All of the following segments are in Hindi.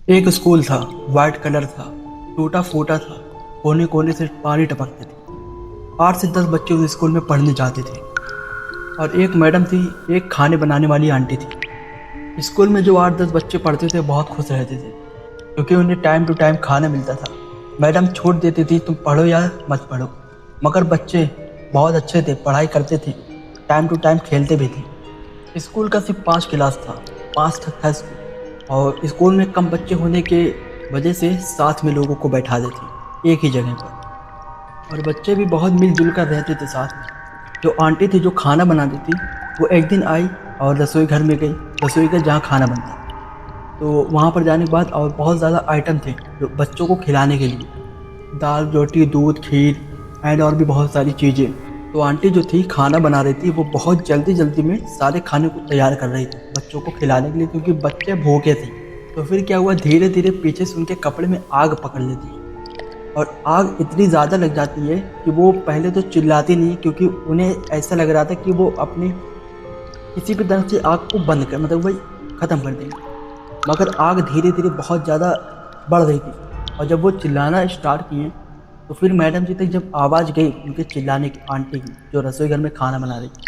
एक स्कूल था, वाइट कलर था, टूटा फूटा था, कोने कोने से पानी टपकते थे। 8 से 10 बच्चे उस स्कूल में पढ़ने जाते थे और एक मैडम थी, एक खाने बनाने वाली आंटी थी। स्कूल में जो 8-10 बच्चे पढ़ते थे बहुत खुश रहते थे क्योंकि उन्हें टाइम टू टाइम खाना मिलता था। मैडम छोड़ देती थी तुम पढ़ो या मत पढ़ो, मगर बच्चे बहुत अच्छे थे, पढ़ाई करते थे, टाइम टू टाइम खेलते भी थे। स्कूल का सिर्फ 5 क्लास था, 5 तक था स्कूल। और स्कूल में कम बच्चे होने के वजह से साथ में लोगों को बैठा देते एक ही जगह पर, और बच्चे भी बहुत मिलजुल कर रहते थे साथ में। जो आंटी थी जो खाना बनाती थी वो एक दिन आई और रसोई घर में गई, रसोई घर जहाँ खाना बनता। तो वहाँ पर जाने के बाद और बहुत ज़्यादा आइटम थे जो बच्चों को खिलाने के लिए, दाल रोटी दूध खीर एंड और भी बहुत सारी चीज़ें। तो आंटी जो थी खाना बना रही थी, वो बहुत जल्दी जल्दी में सारे खाने को तैयार कर रही थी बच्चों को खिलाने के लिए, क्योंकि बच्चे भूखे थे। तो फिर क्या हुआ, धीरे धीरे पीछे से उनके कपड़े में आग पकड़ लेती है और आग इतनी ज़्यादा लग जाती है कि वो पहले तो चिल्लाती नहीं, क्योंकि उन्हें ऐसा लग रहा था कि वो अपनी किसी भी तरह से आग को बंद कर, मतलब वही ख़त्म कर देंगे। मगर आग धीरे धीरे बहुत ज़्यादा बढ़ रही थी और जब वो चिल्लाना स्टार्ट किए तो फिर मैडम जी तक जब आवाज़ गई उनके चिल्लाने की, आंटी की जो रसोई घर में खाना बना रही थी,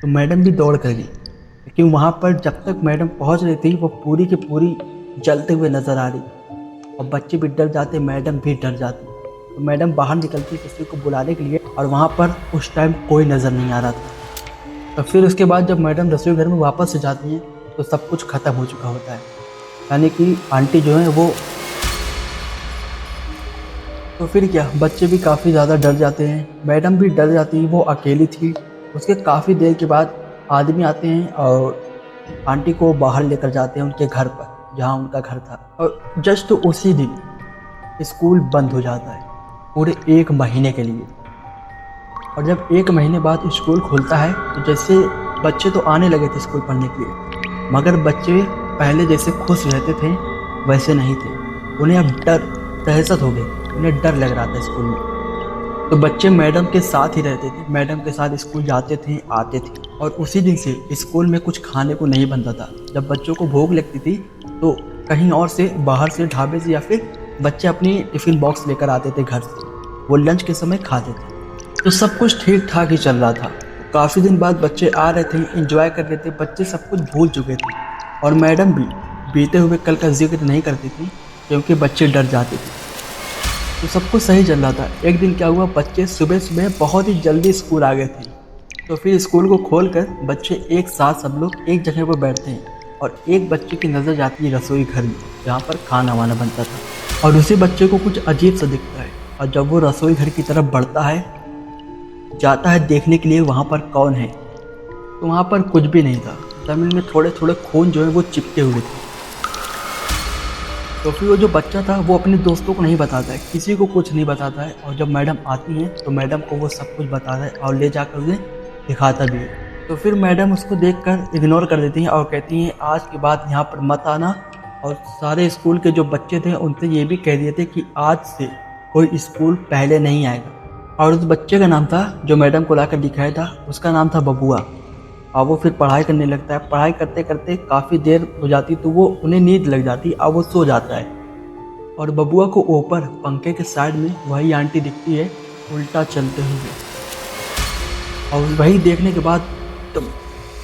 तो मैडम भी दौड़ कर गई। लेकिन वहाँ पर जब तक मैडम पहुँच रही थी वो पूरी की पूरी जलते हुए नज़र आ रही और बच्चे भी डर जाते, मैडम भी डर जाती। तो मैडम बाहर निकलती किसी को बुलाने के लिए और वहाँ पर उस टाइम कोई नज़र नहीं आ रहा था। तो फिर उसके बाद जब मैडम रसोई घर में वापस से जाती हैं तो सब कुछ ख़त्म हो चुका होता है, यानी कि आंटी जो है वो। तो फिर क्या, बच्चे भी काफ़ी ज़्यादा डर जाते हैं, मैडम भी डर जाती है, वो अकेली थी। उसके काफ़ी देर के बाद आदमी आते हैं और आंटी को बाहर लेकर जाते हैं उनके घर पर जहाँ उनका घर था। और जस्ट उसी दिन स्कूल बंद हो जाता है पूरे 1 महीने के लिए। और जब 1 महीने बाद स्कूल खुलता है तो जैसे बच्चे तो आने लगे थे स्कूल पढ़ने के लिए, मगर बच्चे पहले जैसे खुश रहते थे वैसे नहीं थे। उन्हें अब डर, दहशत हो गई, उन्हें डर लग रहा था स्कूल में। तो बच्चे मैडम के साथ ही रहते थे, मैडम के साथ स्कूल जाते थे आते थे। और उसी दिन से स्कूल में कुछ खाने को नहीं बनता था। जब बच्चों को भूख लगती थी तो कहीं और से, बाहर से, ढाबे से, या फिर बच्चे अपनी टिफ़िन बॉक्स लेकर आते थे घर से, वो लंच के समय खाते थे। तो सब कुछ ठीक ठाक ही चल रहा था। काफ़ी दिन बाद बच्चे आ रहे थे, एंजॉय कर रहे थे, बच्चे सब कुछ भूल चुके थे और मैडम भी बीते हुए कल का जिक्र नहीं करती थी क्योंकि बच्चे डर जाते थे। तो सब कुछ सही चल रहा था। एक दिन क्या हुआ, बच्चे सुबह सुबह बहुत ही जल्दी स्कूल आ गए थे। तो फिर स्कूल को खोलकर बच्चे एक साथ सब लोग एक जगह पर बैठते हैं और एक बच्चे की नज़र जाती है रसोई घर में जहाँ पर खाना वाना बनता था। और उसी बच्चे को कुछ अजीब सा दिखता है और जब वो रसोई घर की तरफ बढ़ता है, जाता है देखने के लिए वहाँ पर कौन है, तो वहाँ पर कुछ भी नहीं था। ज़मीन में थोड़े थोड़े खून जो है वो चिपके हुए थे। तो फिर वो जो बच्चा था वो अपने दोस्तों को नहीं बताता है, किसी को कुछ नहीं बताता है। और जब मैडम आती हैं तो मैडम को वो सब कुछ बताता है और ले जाकर उन्हें दिखाता भी है। तो फिर मैडम उसको देखकर इग्नोर कर देती हैं और कहती हैं आज के बाद यहाँ पर मत आना। और सारे स्कूल के जो बच्चे थे उनसे ये भी कह दिए थे कि आज से कोई स्कूल पहले नहीं आएगा। और उस बच्चे का नाम था, जो मैडम को लाकर दिखाया था, उसका नाम था बबुआ। और वो फिर पढ़ाई करने लगता है। पढ़ाई करते करते काफ़ी देर हो जाती तो वो उन्हें नींद लग जाती और वो सो जाता है। और बबुआ को ऊपर पंखे के साइड में वही आंटी दिखती है उल्टा चलते हुए, और वही देखने के बाद तो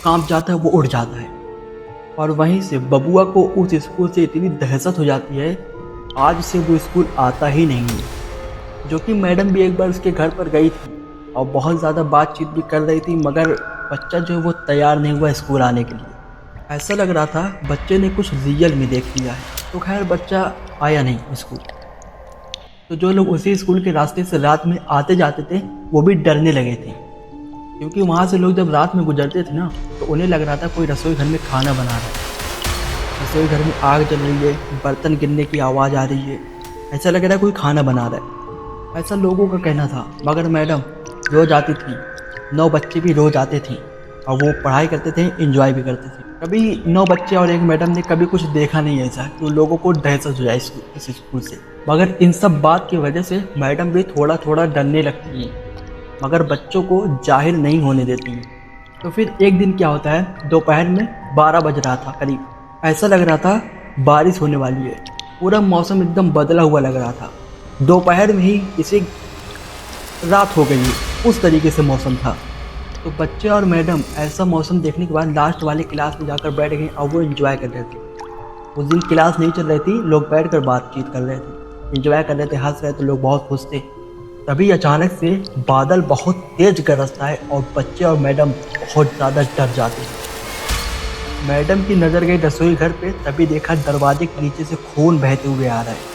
कांप जाता है, वो उड़ जाता है। और वहीं से बबुआ को उस स्कूल से इतनी दहशत हो जाती है, आज से वो स्कूल आता ही नहीं है। जो कि मैडम भी एक बार उसके घर पर गई थी और बहुत ज़्यादा बातचीत भी कर रही थी, मगर बच्चा जो है वो तैयार नहीं हुआ स्कूल आने के लिए। ऐसा लग रहा था बच्चे ने कुछ रियल में देख लिया है। तो खैर बच्चा आया नहीं स्कूल। तो जो लोग उसी स्कूल के रास्ते से रात में आते जाते थे वो भी डरने लगे थे, क्योंकि वहाँ से लोग जब रात में गुजरते थे ना तो उन्हें लग रहा था कोई रसोई घर में खाना बना रहा है, रसोई घर में आग जल रही है, बर्तन गिरने की आवाज़ आ रही है, ऐसा लग रहा है कोई खाना बना रहा है, ऐसा लोगों का कहना था। मगर मैडम रोज़ आती थी, 9 बच्चे भी रोज़ आते थे और वो पढ़ाई करते थे, एंजॉय भी करते थे। कभी 9 बच्चे और एक मैडम ने कभी कुछ देखा नहीं ऐसा कि लोगों को दहशत हो जाए इस स्कूल से। मगर इन सब बात की वजह से मैडम भी थोड़ा थोड़ा डरने लगती हैं, मगर बच्चों को जाहिर नहीं होने देती हैं। तो फिर एक दिन क्या होता है, दोपहर में 12 बज रहा था करीब, ऐसा लग रहा था बारिश होने वाली है। पूरा मौसम एकदम बदला हुआ लग रहा था। दोपहर में ही इसे रात हो गई है, उस तरीके से मौसम था। तो बच्चे और मैडम ऐसा मौसम देखने के बाद लास्ट वाले क्लास में जाकर बैठ गए और वो एंजॉय कर रहे थे। उस दिन क्लास नहीं चल रही थी, लोग बैठ कर बातचीत कर रहे थे, एंजॉय कर रहे थे, हंस रहे थे, लोग बहुत खुश थे। तभी अचानक से बादल बहुत तेज गरजता है और बच्चे और मैडम बहुत ज़्यादा डर जाते हैं। मैडम की नज़र गई रसोई घर पे, तभी देखा दरवाजे के नीचे से खून बहते हुए आ रहा है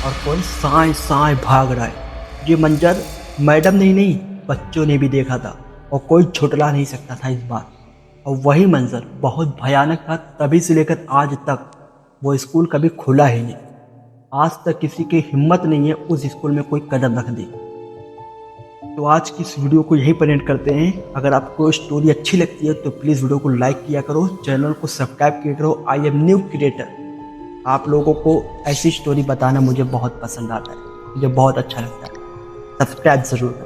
और कोई साए साए भाग रहा है। ये मंजर मैडम ने ही नहीं, बच्चों ने भी देखा था और कोई छुटला नहीं सकता था इस बात। और वही मंजर बहुत भयानक था। तभी से लेकर आज तक वो स्कूल कभी खुला ही नहीं। आज तक किसी की हिम्मत नहीं है उस स्कूल में कोई कदम रख दे। तो आज की इस वीडियो को यहीं पर एंड करते हैं। अगर आपको स्टोरी अच्छी लगती है तो प्लीज़ वीडियो को लाइक किया करो, चैनल को सब्सक्राइब किया करो। I am new creator. आप लोगों को ऐसी स्टोरी बताना मुझे बहुत पसंद आता है, मुझे बहुत अच्छा लगता है। सब्सक्राइब ज़रूर करें।